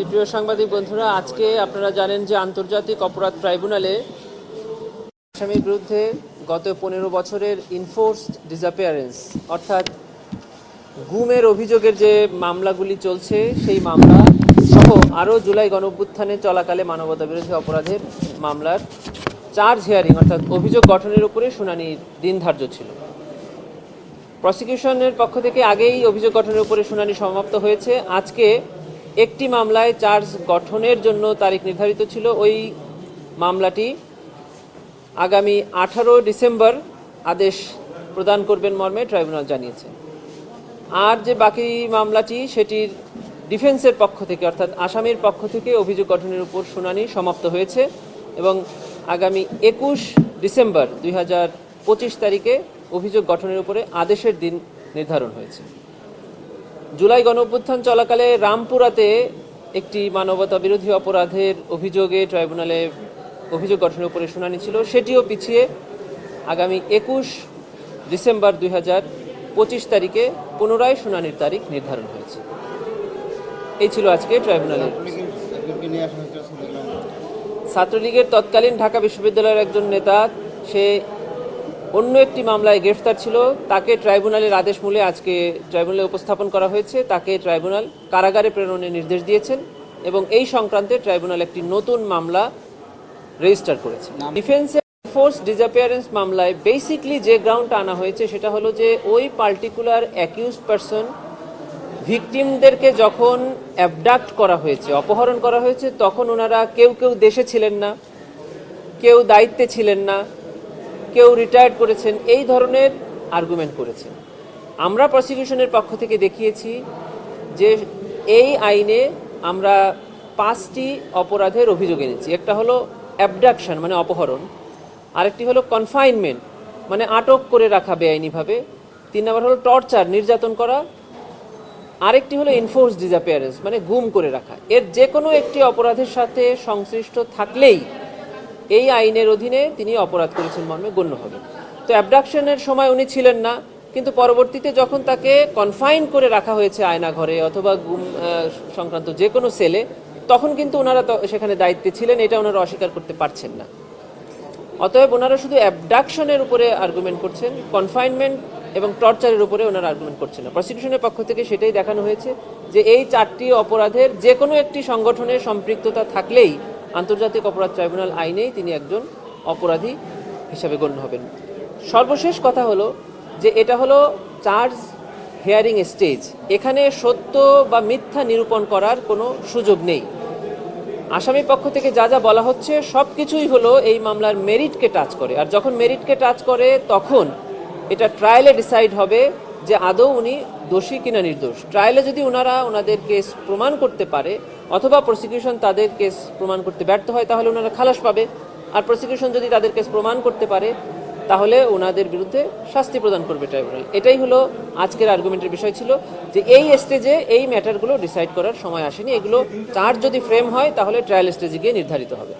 জি প্রিয় সাংবাদিক বন্ধুরা, আজকে আপনারা জানেন যে আন্তর্জাতিক অপরাধ ট্রাইব্যুনালে আসামির বিরুদ্ধে গত 15 বছরের ইনফোর্সড ডিসঅ্যাপিয়ারেন্স অর্থাৎ গুমের অভিযোগের যে মামলাগুলি চলছে সেই মামলা সহ আরও জুলাই গণঅভ্যুত্থানে চলাকালে মানবতাবিরোধী অপরাধের মামলার চার্জ হিয়ারিং অর্থাৎ অভিযোগ গঠনের উপরে শুনানির দিন ধার্য ছিল। প্রসিকিউশনের পক্ষ থেকে আগেই অভিযোগ গঠনের উপরে শুনানি সমাপ্ত হয়েছে। আজকে একটি মামলায় চার্জ গঠনের জন্য তারিখ নির্ধারিত ছিল। ওই মামলাটি আগামী 18 ডিসেম্বর আদেশ প্রদান করবেন মর্মে ট্রাইব্যুনাল জানিয়েছে। আর যে বাকি মামলাটি সেটির ডিফেন্সের পক্ষ থেকে অর্থাৎ আসামির পক্ষ থেকে অভিযোগ গঠনের উপর শুনানি সমাপ্ত হয়েছে এবং আগামী 21 ডিসেম্বর 2025 তারিখে অভিযোগ গঠনের উপরে আদেশের দিন নির্ধারণ হয়েছে। জুলাই গণঅভ্যুত্থান চলাকালে রামপুরাতে একটি মানবতা বিরোধী অপরাধের অভিযোগে ট্রাইব্যুনালে অভিযোগ গঠনের উপরে শুনানি ছিল, সেটিও পিছিয়ে আগামী 21 ডিসেম্বর 2025 তারিখে পুনরায় শুনানির তারিখ নির্ধারণ হয়েছে। এই ছিল আজকে ট্রাইব্যুনালের। ছাত্রলীগের তৎকালীন ঢাকা বিশ্ববিদ্যালয়ের একজন নেতা, সে অন্য একটি মামলায় গ্রেফতার ছিল, তাকে ট্রাইব্যুনালের আদেশ মূলে আজকে ট্রাইব্যুনালে উপস্থাপন করা হয়েছে। তাকে ট্রাইব্যুনাল কারাগারে প্রেরণের নির্দেশ দিয়েছেন এবং এই সংক্রান্তে ট্রাইব্যুনাল একটি নতুন মামলা রেজিস্টার করেছে। ডিফেন্সের ফোর্স ডিসঅ্যাপিয়ারেন্স মামলায় বেসিকলি যে গ্রাউন্ডটা আনা হয়েছে সেটা হলো যে ওই পার্টিকুলার অ্যাকিউজড পারসন ভিকটিমদেরকে যখন অ্যাবডাক্ট করা হয়েছে, অপহরণ করা হয়েছে, তখন ওনারা কেউ কেউ দেশে ছিলেন না, কেউ দায়িত্বে ছিলেন না, কেউ রিটায়ার্ড করেছেন, এই ধরনের আর্গুমেন্ট করেছেন। আমরা প্রসিকিউশনের পক্ষ থেকে দেখিয়েছি যে এই আইনে আমরা 5টি অপরাধের অভিযোগ এনেছি। একটা হলো অ্যাবডাকশন মানে অপহরণ, আরেকটি হলো কনফাইনমেন্ট মানে আটক করে রাখা বেআইনিভাবে, 3 নম্বর হলো টর্চার নির্যাতন করা, আরেকটি হলো ইনফোর্স ডিসঅ্যাপিয়ারেন্স মানে গুম করে রাখা। এর যে কোনো একটি অপরাধের সাথে সংশ্লিষ্ট থাকলেই এই আইনের অধীনে তিনি অপরাধ করেছেন মর্মে গণ্য হবেন। তো অ্যাবডাকশনের সময় উনি ছিলেন না, কিন্তু পরবর্তীতে যখন তাকে কনফাইন করে রাখা হয়েছে আয়না ঘরে অথবা গুম সংক্রান্ত যে কোনো সেলে, তখন কিন্তু ওনারা সেখানে দায়িত্বে ছিলেন, এটা ওনারা অস্বীকার করতে পারছেন না। অতএব ওনারা শুধু অ্যাবডাকশনের উপরে আর্গুমেন্ট করছেন, কনফাইনমেন্ট এবং টর্চারের উপরে ওনারা আর্গুমেন্ট করছেন না। প্রসিকিউশনের পক্ষ থেকে সেটাই দেখানো হয়েছে যে এই 4টি অপরাধের যে কোনো একটি সংগঠনের সম্পৃক্ততা থাকলেই আন্তর্জাতিক অপরাধ ট্রাইব্যুনাল আইনেই তিনি একজন অপরাধী হিসাবে গণ্য হবেন। সর্বশেষ কথা হলো যে এটা হলো চার্জ হিয়ারিং স্টেজ, এখানে সত্য বা মিথ্যা নিরূপণ করার কোনো সুযোগ নেই। আসামি পক্ষ থেকে যা যা বলা হচ্ছে সব কিছুই হলো এই মামলার মেরিটকে টাচ করে, আর যখন মেরিটকে টাচ করে তখন এটা ট্রায়ালে ডিসাইড হবে যে আদৌ উনি দোষী কিনা নির্দোষ। ট্রায়ালে যদি ওনাদের কেস প্রমাণ করতে পারে অথবা প্রসিকিউশন তাদের কেস প্রমাণ করতে ব্যর্থ হয় তাহলে ওনারা খালাস পাবে, আর প্রসিকিউশন যদি তাদের কেস প্রমাণ করতে পারে তাহলে ওনাদের বিরুদ্ধে শাস্তি প্রদান করবে ট্রাইব্যুনাল। এটাই হলো আজকের আর্গুমেন্টের বিষয় ছিল যে এই স্টেজে এই ম্যাটারগুলো ডিসাইড করার সময় আসেনি, এগুলো চার্জ যদি ফ্রেম হয় তাহলে ট্রায়াল স্টেজে গিয়ে নির্ধারিত হবে।